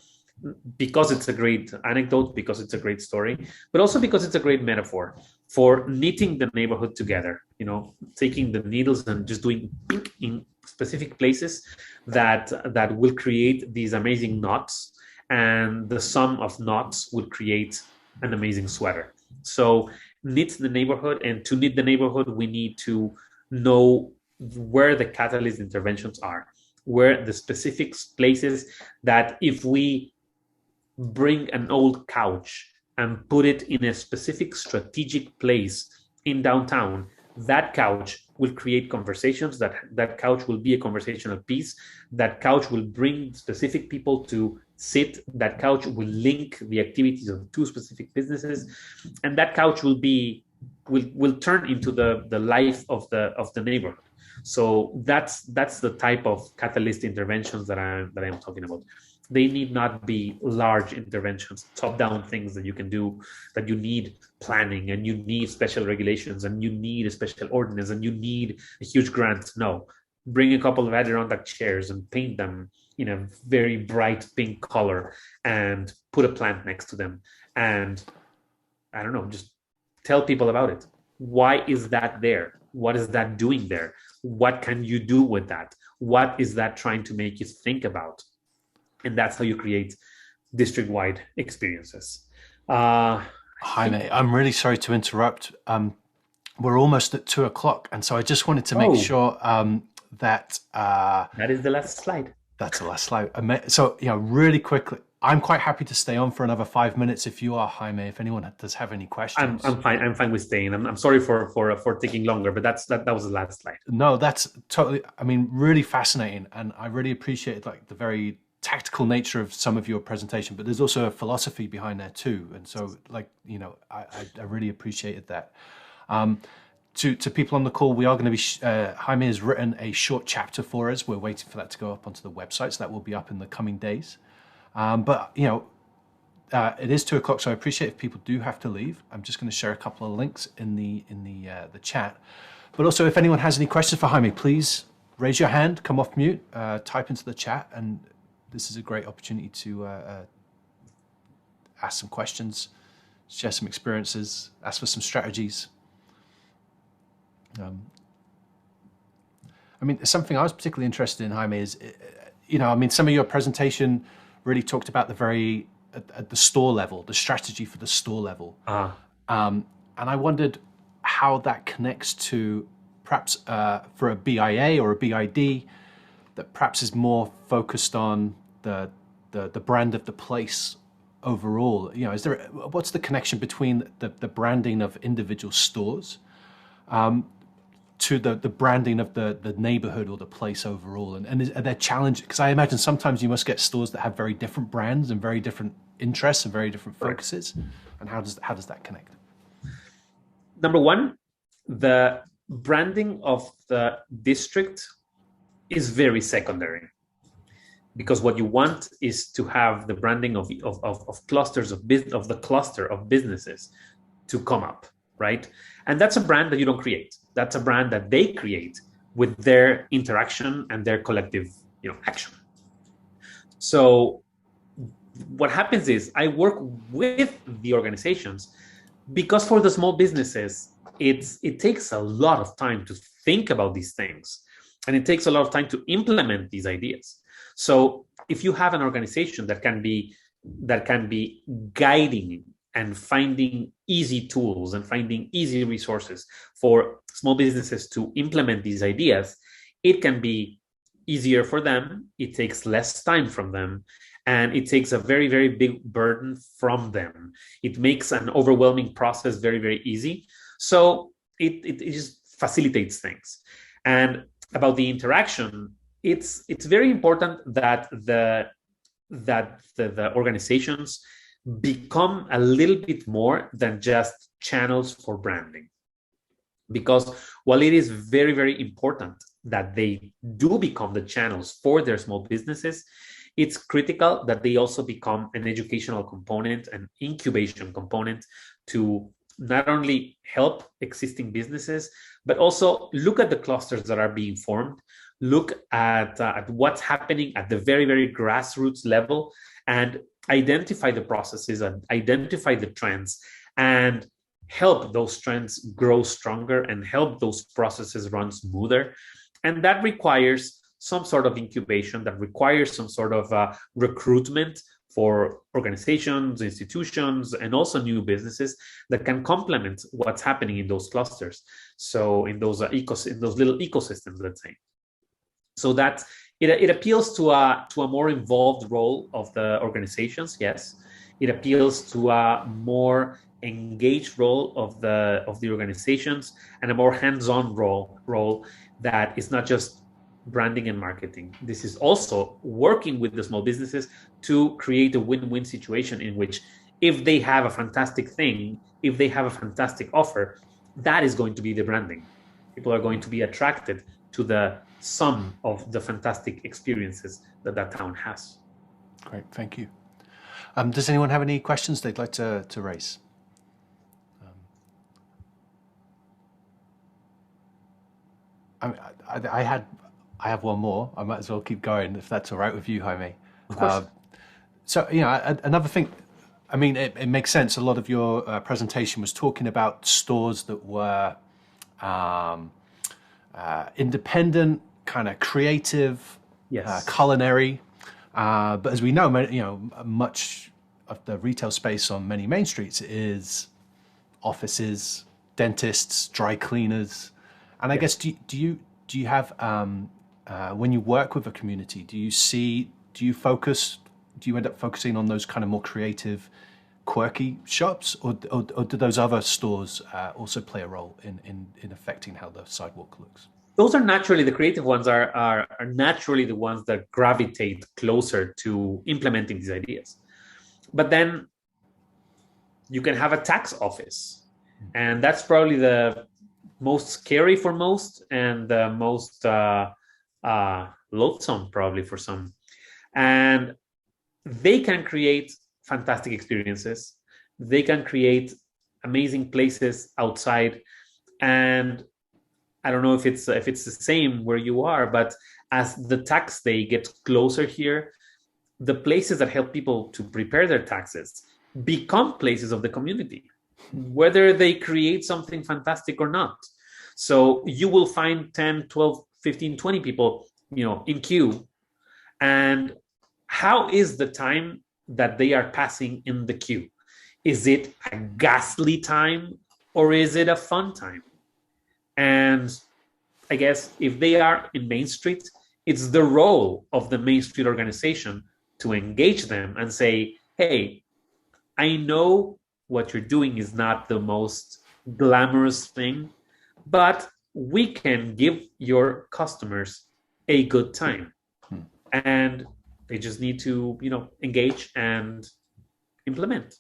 Speaker 2: because it's a great anecdote, because it's a great story, but also because it's a great metaphor for knitting the neighborhood together. You know, taking the needles and just doing pink in specific places that will create these amazing knots, and the sum of knots will create an amazing sweater. So knit the neighborhood, and to knit the neighborhood, we need to know where the catalyst interventions are, where the specific places that if we bring an old couch and put it in a specific strategic place in downtown, that couch will create conversations, that couch will be a conversational piece, that couch will bring specific people to sit, that couch will link the activities of two specific businesses, and that couch will turn into the life of the neighborhood. So that's the type of catalyst interventions that I'm talking about. They need not be large interventions, top-down things that you can do, that you need planning and you need special regulations and you need a special ordinance and you need a huge grant. No, bring a couple of Adirondack chairs and paint them in a very bright pink color and put a plant next to them. And I don't know, just tell people about it. Why is that there? What is that doing there? What can you do with that? What is that trying to make you think about? And that's how you create district-wide experiences.
Speaker 1: Jaime, I'm really sorry to interrupt. We're almost at 2:00, and so I just wanted to make sure that
Speaker 2: that is the last slide.
Speaker 1: That's the last slide. So, really quickly, I'm quite happy to stay on for another 5 minutes if you are, Jaime. If anyone does have any questions,
Speaker 2: I'm fine. I'm fine with staying. I'm sorry for taking longer, but that was the last slide.
Speaker 1: No, that's totally. I mean, really fascinating, and I really appreciated the very tactical nature of some of your presentation, but there's also a philosophy behind there too. And so I really appreciated that. To people on the call, we are going to be, Jaime has written a short chapter for us. We're waiting for that to go up onto the website, so that will be up in the coming days. But it is 2:00, so I appreciate if people do have to leave. I'm just going to share a couple of links in the chat. But also, if anyone has any questions for Jaime, please raise your hand, come off mute, type into the chat, and this is a great opportunity to ask some questions, share some experiences, ask for some strategies. I mean, something I was particularly interested in, Jaime, is, I mean, some of your presentation really talked about at the store level, the strategy for the store level. And I wondered how that connects to perhaps for a BIA or a BID that perhaps is more focused on the brand of the place overall. What's the connection between the branding of individual stores to the branding of the neighborhood or the place overall? And are there challenges? Because I imagine sometimes you must get stores that have very different brands and very different interests and very different focuses. And how does that connect?
Speaker 2: Number one, the branding of the district is very secondary, because what you want is to have the branding of clusters of the cluster of businesses to come up, right? And that's a brand that you don't create. That's a brand that they create with their interaction and their collective, action. So what happens is I work with the organizations, because for the small businesses, it takes a lot of time to think about these things, and it takes a lot of time to implement these ideas. So if you have an organization that can be guiding and finding easy tools and finding easy resources for small businesses to implement these ideas, it can be easier for them. It takes less time from them, and it takes a very, very big burden from them. It makes an overwhelming process very, very easy. So it just facilitates things. And about the interaction, it's very important that the organizations become a little bit more than just channels for branding. Because while it is very, very important that they do become the channels for their small businesses, it's critical that they also become an educational component, an incubation component, to not only help existing businesses, but also look at the clusters that are being formed, look at what's happening at the very, very grassroots level, and identify the processes and identify the trends, and help those trends grow stronger and help those processes run smoother. And that requires some sort of incubation, that requires some sort of recruitment for organizations, institutions, and also new businesses that can complement what's happening in those clusters. So in those in those little ecosystems, let's say. So that it appeals to a more involved role of the organizations. Yes, it appeals to a more engaged role of the organizations, and a more hands-on role that is not just branding and marketing. This is also working with the small businesses to create a win-win situation in which, if they have a fantastic thing, if they have a fantastic offer, that is going to be the branding. People are going to be attracted to the sum of the fantastic experiences that town has.
Speaker 1: Great, thank you. Does anyone have any questions they'd like to raise? I have one more. I might as well keep going if that's all right with you, Jaime.
Speaker 2: Of course.
Speaker 1: So, another thing, I mean, it makes sense. A lot of your presentation was talking about stores that were independent, kind of creative,
Speaker 2: Yes.
Speaker 1: culinary. But as we know, much of the retail space on many main streets is offices, dentists, dry cleaners. And I guess, do you have, when you work with a community, do you end up focusing on those kind of more creative, quirky shops, or do those other stores also play a role in affecting how the sidewalk looks?
Speaker 2: Those are naturally, the creative ones are naturally the ones that gravitate closer to implementing these ideas. But then you can have a tax office, and that's probably the most scary for most, and the most loathsome probably for some. And they can create fantastic experiences. They can create amazing places outside. And I don't know if it's the same where you are, but as the tax day gets closer here, the places that help people to prepare their taxes become places of the community, whether they create something fantastic or not. So you will find 10, 12, 15, 20 people, in queue. And how is the time that they are passing in the queue? Is it a ghastly time or is it a fun time? And I guess if they are in Main Street, it's the role of the Main Street organization to engage them and say, hey, I know what you're doing is not the most glamorous thing, but we can give your customers a good time. And they just need to, engage and implement.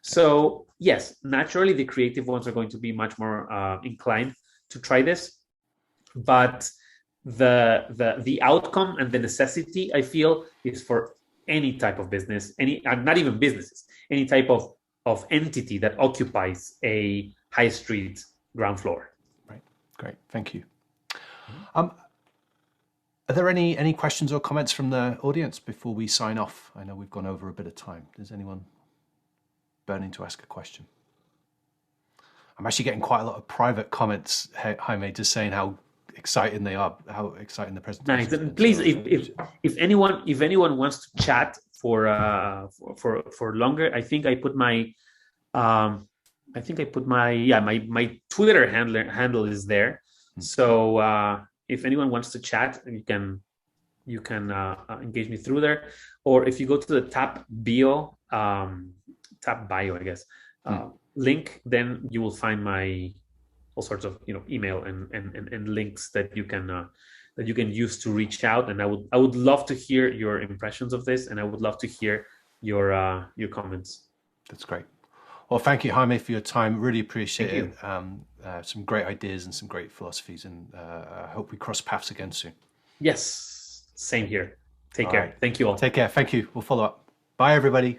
Speaker 2: So yes, naturally, the creative ones are going to be much more inclined to try this, but the outcome and the necessity, I feel, is for any type of business, not even businesses, any type of entity that occupies a high street ground floor.
Speaker 1: Right, great, thank you. Are there any questions or comments from the audience before we sign off? I know we've gone over a bit of time. Does anyone burning to ask a question? I'm actually getting quite a lot of private comments, Jaime, just saying how exciting they are, how exciting the presentation is.
Speaker 2: Nice. And please, if anyone wants to chat for longer, I think I put my my Twitter handle is there. So if anyone wants to chat, you can engage me through there, or if you go to the tap bio, I guess, link, then you will find my all sorts of email and links that you can use to reach out. And I would love to hear your impressions of this, and I would love to hear your comments.
Speaker 1: That's great. Well, thank you, Jaime, for your time. Really appreciate it. Some great ideas and some great philosophies, and I hope we cross paths again soon.
Speaker 2: Yes, same here. Take care. Right. Thank you all.
Speaker 1: Take care. Thank you. We'll follow up. Bye, everybody.